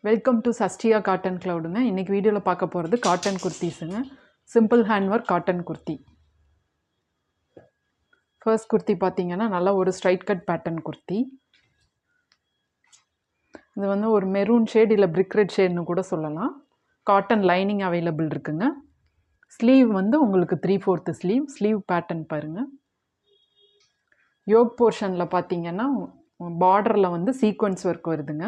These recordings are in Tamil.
வெல்கம் டு சஷ்டியா காட்டன் க்ளவுடுங்க. இன்றைக்கி வீடியோவில் பார்க்க போகிறது காட்டன் குர்த்திஸுங்க. Simple hand work cotton kurti. First kurti பார்த்தீங்கன்னா நல்லா ஒரு ஸ்ட்ரைட் கட் பேட்டர்ன் குர்த்தி. இது வந்து ஒரு மெரூன் ஷேட் இல்லை பிரிக் ரெட் ஷேட்னு கூட சொல்லலாம். காட்டன் லைனிங் அவைலபிள் இருக்குங்க. ஸ்லீவ் வந்து உங்களுக்கு 3/4 ஸ்லீவ் பேட்டர்ன் பாருங்கள். யோக் போர்ஷனில் பார்த்தீங்கன்னா பார்டரில் வந்து சீக்வன்ஸ் ஒர்க் வருதுங்க.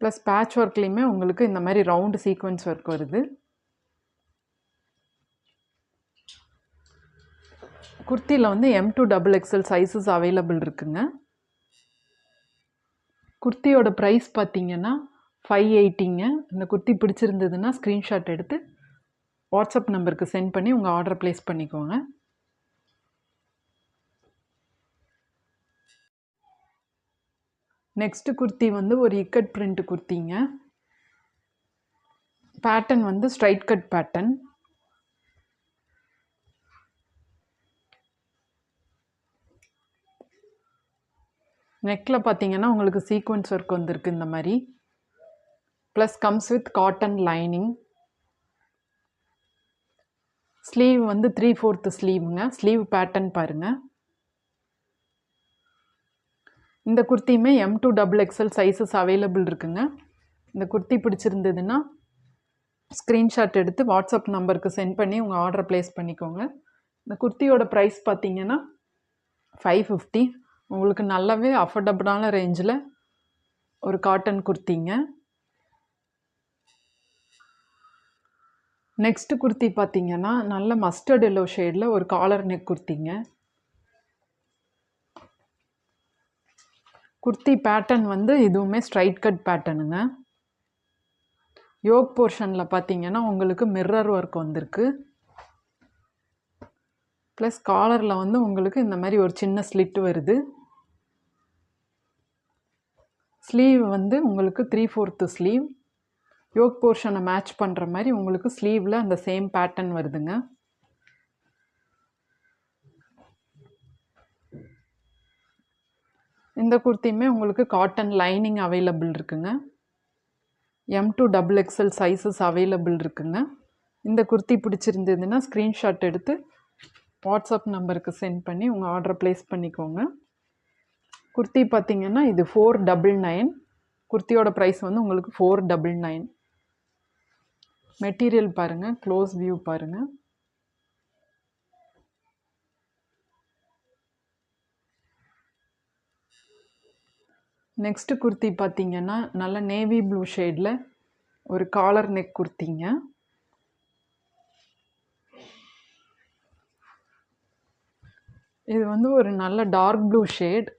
ப்ளஸ் பேட்ச் ஒர்க்லேயுமே உங்களுக்கு இந்த மாதிரி ரவுண்டு சீக்வன்ஸ் ஒர்க் வருது. குர்த்தியில் வந்து M2 XXL சைஸஸ் அவைலபிள் இருக்குங்க. குர்த்தியோட ப்ரைஸ் பார்த்தீங்கன்னா 580ங்க. இந்த குர்த்தி பிடிச்சிருந்ததுன்னா ஸ்க்ரீன்ஷாட் எடுத்து வாட்ஸ்அப் நம்பருக்கு சென்ட் பண்ணி உங்கள் ஆர்டர் ப்ளேஸ் பண்ணிக்கோங்க. நெக்ஸ்ட்டு குர்த்தி வந்து ஒரு இக்கட் பிரிண்ட் குர்த்திங்க. பேட்டர்ன் வந்து ஸ்ட்ரைட் கட் பேட்டர்ன். நெக்கில் பார்த்தீங்கன்னா உங்களுக்கு சீக்வன்ஸ் ஒர்க் வந்திருக்கு இந்த மாதிரி. Plus comes with cotton lining. Sleeve வந்து 3/4 ஸ்லீவுங்க. ஸ்லீவ் பேட்டர்ன் பாருங்கள். இந்த குர்த்தியுமே M2 XXL சைஸஸ் அவைலபிள் இருக்குங்க. இந்த குர்த்தி பிடிச்சிருந்ததுன்னா ஸ்க்ரீன்ஷாட் எடுத்து வாட்ஸ்அப் நம்பருக்கு சென்ட் பண்ணி உங்கள் ஆர்டரை ப்ளேஸ் பண்ணிக்கோங்க. இந்த குர்த்தியோட ப்ரைஸ் பார்த்தீங்கன்னா 550. உங்களுக்கு நல்லாவே அஃபோர்டபுளான ரேஞ்சில் ஒரு காட்டன் குர்த்திங்க. நெக்ஸ்ட் குர்த்தி பார்த்தீங்கன்னா நல்ல மஸ்டர்ட் எல்லோ ஷேடில் ஒரு காலர் நெக் குர்த்திங்க. குர்த்தி பேட்டர்ன் வந்து இதுவுமே ஸ்ட்ரைட் கட் பேட்டர்னுங்க. யோக் போர்ஷனில் பார்த்தீங்கன்னா உங்களுக்கு மிரர் ஒர்க் வந்திருக்கு. ப்ளஸ் காலரில் வந்து உங்களுக்கு இந்த மாதிரி ஒரு சின்ன ஸ்லிட் வருது. ஸ்லீவ் வந்து உங்களுக்கு 3/4 ஸ்லீவ். யோக் போர்ஷனை மேட்ச் பண்ணுற மாதிரி உங்களுக்கு ஸ்லீவில் அந்த சேம் பேட்டர்ன் வருதுங்க. இந்த குர்த்தியுமே உங்களுக்கு காட்டன் லைனிங் அவைலபிள் இருக்குங்க. M2 XXL சைஸஸ் அவைலபிள் இருக்குங்க. இந்த குர்த்தி பிடிச்சிருந்ததுன்னா ஸ்க்ரீன்ஷாட் எடுத்து வாட்ஸ்அப் நம்பருக்கு சென்ட் பண்ணி உங்கள் ஆர்டரை ப்ளேஸ் பண்ணிக்கோங்க. குர்த்தி பார்த்தீங்கன்னா இது 499. குர்த்தியோட ப்ரைஸ் வந்து உங்களுக்கு 499. மெட்டீரியல் பாருங்கள், க்ளோஸ் வியூ பாருங்கள். நெக்ஸ்ட்டு குர்த்தி பார்த்தீங்கன்னா நல்ல நேவி ப்ளூ ஷேடில் ஒரு காலர் நெக் குர்த்திங்க. இது வந்து ஒரு நல்ல டார்க் ப்ளூ ஷேட்.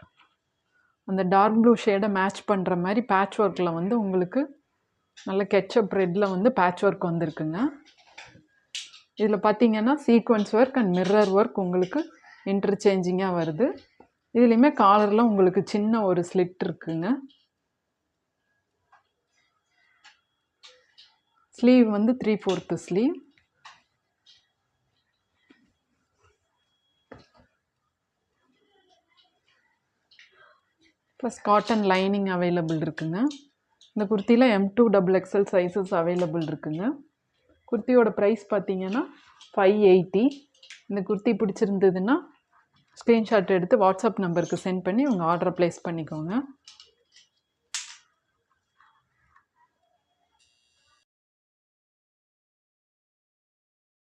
அந்த டார்க் ப்ளூ ஷேடை மேட்ச் பண்ணுற மாதிரி பேட்ச் ஒர்க்கில் வந்து உங்களுக்கு நல்ல கெச்சப் ரெட்டில் வந்து பேட்ச் ஒர்க் வந்திருக்குங்க. இதில் பார்த்தீங்கன்னா sequence work and mirror work உங்களுக்கு இன்டர்சேஞ்சிங்காக வருது. இதுலேயுமே காலரில் உங்களுக்கு சின்ன ஒரு ஸ்லிட் இருக்குங்க. ஸ்லீவ் வந்து 3/4 sleeve. Plus cotton lining available இருக்குங்க. இந்த குர்த்தியில் M2 XXL சைஸஸ் அவைலபிள் இருக்குங்க. குர்த்தியோட ப்ரைஸ் பார்த்தீங்கன்னா 580. இந்த குர்த்தி பிடிச்சிருந்ததுன்னா ஸ்க்ரீன்ஷாட் எடுத்து வாட்ஸ்அப் நம்பருக்கு சென்ட் பண்ணி உங்கள் ஆர்டரை ப்ளேஸ் பண்ணிக்கோங்க.